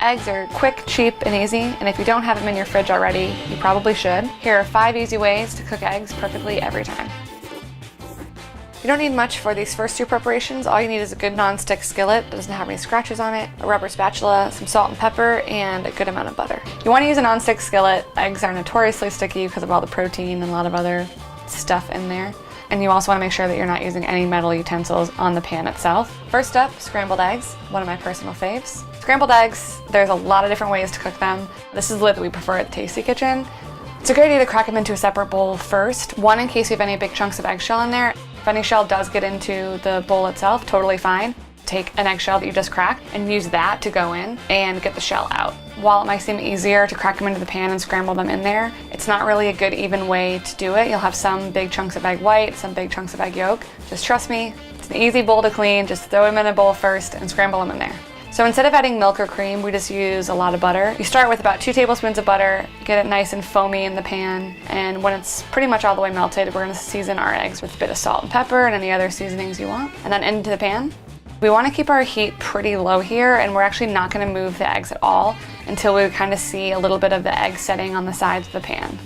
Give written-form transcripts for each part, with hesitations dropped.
Eggs are quick, cheap, and easy, and if you don't have them in your fridge already, you probably should. Here are 5 easy ways to cook eggs perfectly every time. You don't need much for these first 2 preparations. All you need is a good non-stick skillet that doesn't have any scratches on it, a rubber spatula, some salt and pepper, and a good amount of butter. You want to use a non-stick skillet. Eggs are notoriously sticky because of all the protein and a lot of other stuff in there. And you also want to make sure that you're not using any metal utensils on the pan itself. First up, scrambled eggs, one of my personal faves. Scrambled eggs, there's a lot of different ways to cook them. This is the way that we prefer at Tasty Kitchen. It's a great idea to crack them into a separate bowl first. One, in case you have any big chunks of eggshell in there. If any shell does get into the bowl itself, totally fine. Take an eggshell that you just cracked and use that to go in and get the shell out. While it might seem easier to crack them into the pan and scramble them in there, it's not really a good even way to do it. You'll have some big chunks of egg white, some big chunks of egg yolk. Just trust me, it's an easy bowl to clean. Just throw them in a bowl first and scramble them in there. So instead of adding milk or cream, we just use a lot of butter. You start with about 2 tablespoons of butter, get it nice and foamy in the pan, and when it's pretty much all the way melted, we're gonna season our eggs with a bit of salt and pepper and any other seasonings you want, and then into the pan. We wanna keep our heat pretty low here, and we're actually not gonna move the eggs at all until we kind of see a little bit of the egg setting on the sides of the pan.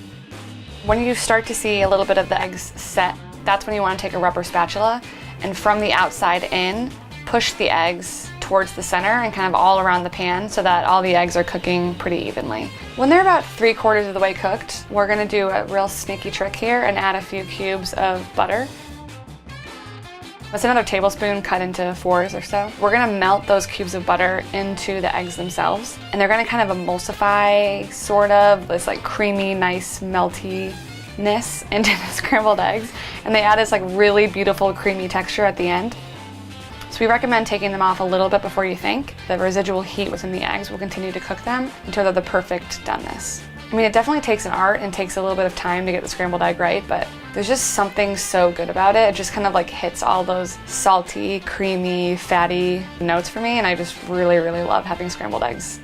When you start to see a little bit of the eggs set, that's when you wanna take a rubber spatula, and from the outside in, push the eggs towards the center and kind of all around the pan so that all the eggs are cooking pretty evenly. When they're about 3/4 of the way cooked, we're gonna do a real sneaky trick here and add a few cubes of butter. That's another tablespoon cut into 4s or so. We're gonna melt those cubes of butter into the eggs themselves, and they're gonna kind of emulsify sort of this like creamy, nice meltiness into the scrambled eggs, and they add this like really beautiful creamy texture at the end. So we recommend taking them off a little bit before you think. The residual heat within the eggs will continue to cook them until they're the perfect doneness. I mean, it definitely takes an art and takes a little bit of time to get the scrambled egg right, but there's just something so good about it. It just kind of like hits all those salty, creamy, fatty notes for me, and I just really, really love having scrambled eggs.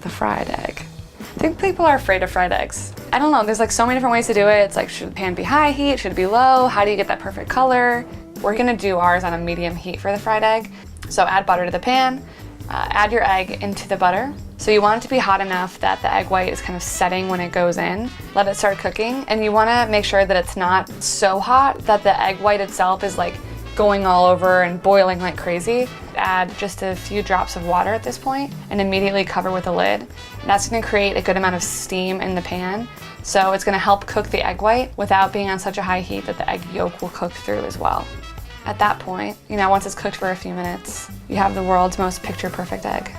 The fried egg. I think people are afraid of fried eggs. I don't know, there's like so many different ways to do it. It's like, should the pan be high heat? Should it be low? How do you get that perfect color? We're gonna do ours on a medium heat for the fried egg. So add butter to the pan, add your egg into the butter. So you want it to be hot enough that the egg white is kind of setting when it goes in. Let it start cooking, and you wanna make sure that it's not so hot that the egg white itself is like going all over and boiling like crazy. Add just a few drops of water at this point and immediately cover with a lid. And that's gonna create a good amount of steam in the pan. So it's gonna help cook the egg white without being on such a high heat that the egg yolk will cook through as well. At that point, once it's cooked for a few minutes, you have the world's most picture-perfect egg.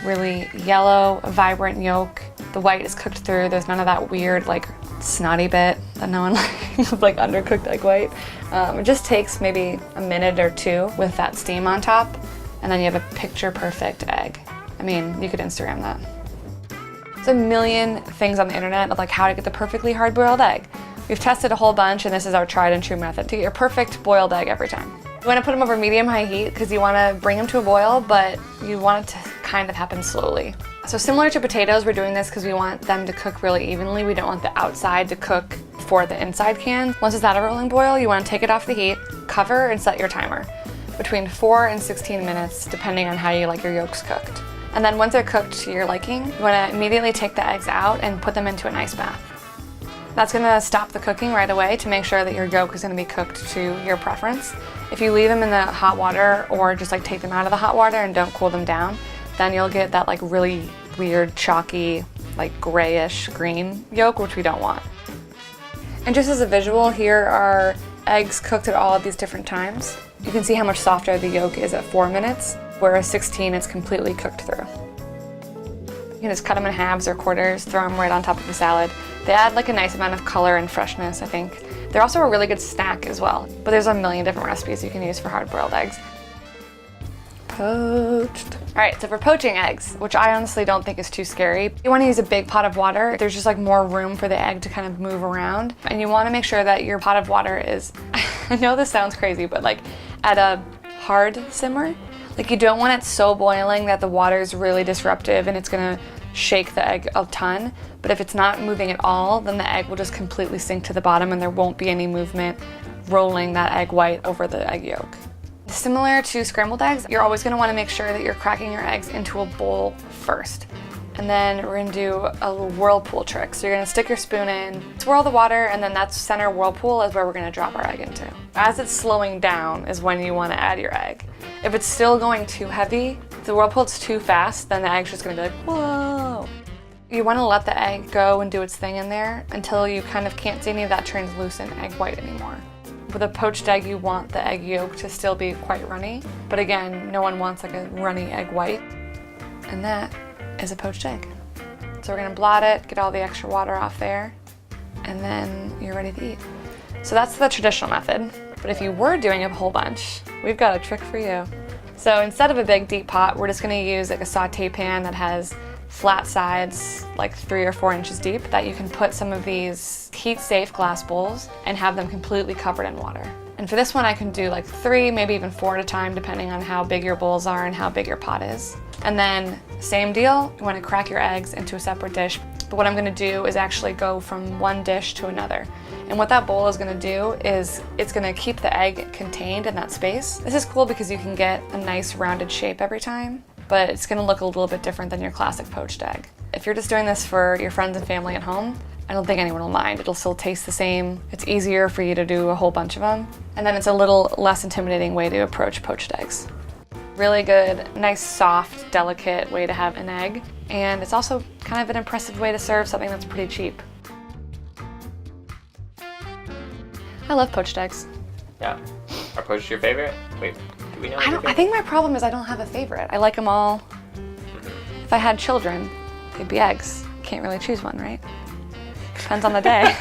Really yellow, vibrant yolk. The white is cooked through. There's none of that weird, like, snotty bit that no one likes, like undercooked egg white. It just takes maybe a minute or 2 with that steam on top, and then you have a picture-perfect egg. I mean, you could Instagram that. There's a million things on the internet of like how to get the perfectly hard-boiled egg. We've tested a whole bunch, and this is our tried and true method to get your perfect boiled egg every time. You want to put them over medium-high heat because you want to bring them to a boil, but you want it to kind of happen slowly. So similar to potatoes, we're doing this because we want them to cook really evenly. We don't want the outside to cook before the inside can. Once it's at a rolling boil, you want to take it off the heat, cover, and set your timer. Between 4 and 16 minutes, depending on how you like your yolks cooked. And then once they're cooked to your liking, you want to immediately take the eggs out and put them into an ice bath. That's gonna stop the cooking right away to make sure that your yolk is gonna be cooked to your preference. If you leave them in the hot water or just like take them out of the hot water and don't cool them down, then you'll get that like really weird, chalky, like grayish green yolk, which we don't want. And just as a visual, here are eggs cooked at all of these different times. You can see how much softer the yolk is at 4 minutes, whereas 16 it's completely cooked through. You can just cut them in halves or quarters, throw them right on top of the salad. They add like a nice amount of color and freshness, I think. They're also a really good snack as well, but there's a million different recipes you can use for hard-boiled eggs. Poached. All right, so for poaching eggs, which I honestly don't think is too scary, you want to use a big pot of water. There's just like more room for the egg to kind of move around, and you want to make sure that your pot of water is, I know this sounds crazy, but like at a hard simmer. Like you don't want it so boiling that the water is really disruptive and it's gonna shake the egg a ton, but if it's not moving at all, then the egg will just completely sink to the bottom and there won't be any movement rolling that egg white over the egg yolk. Similar to scrambled eggs, you're always gonna wanna make sure that you're cracking your eggs into a bowl first. And then we're gonna do a little whirlpool trick. So you're gonna stick your spoon in, swirl the water, and then that center whirlpool is where we're gonna drop our egg into. As it's slowing down is when you wanna add your egg. If it's still going too heavy, if the whirlpool's too fast, then the egg's just gonna be like, whoa. You wanna let the egg go and do its thing in there until you kind of can't see any of that translucent egg white anymore. With a poached egg, you want the egg yolk to still be quite runny, but again, no one wants like a runny egg white. And that is a poached egg. So we're gonna blot it, get all the extra water off there, and then you're ready to eat. So that's the traditional method, but if you were doing a whole bunch, we've got a trick for you. So instead of a big deep pot, we're just gonna use like a saute pan that has flat sides, like 3 or 4 inches deep, that you can put some of these heat-safe glass bowls and have them completely covered in water. And for this one, I can do like 3, maybe even 4 at a time, depending on how big your bowls are and how big your pot is. And then same deal, you want to crack your eggs into a separate dish. But what I'm going to do is actually go from one dish to another. And what that bowl is going to do is it's going to keep the egg contained in that space. This is cool because you can get a nice rounded shape every time, but it's gonna look a little bit different than your classic poached egg. If you're just doing this for your friends and family at home, I don't think anyone will mind. It'll still taste the same. It's easier for you to do a whole bunch of them. And then it's a little less intimidating way to approach poached eggs. Really good, nice, soft, delicate way to have an egg. And it's also kind of an impressive way to serve something that's pretty cheap. I love poached eggs. Yeah. Are poached your favorite? Wait. Do we know I think my problem is I don't have a favorite. I like them all. If I had children, they'd be eggs. Can't really choose one, right? Depends on the day.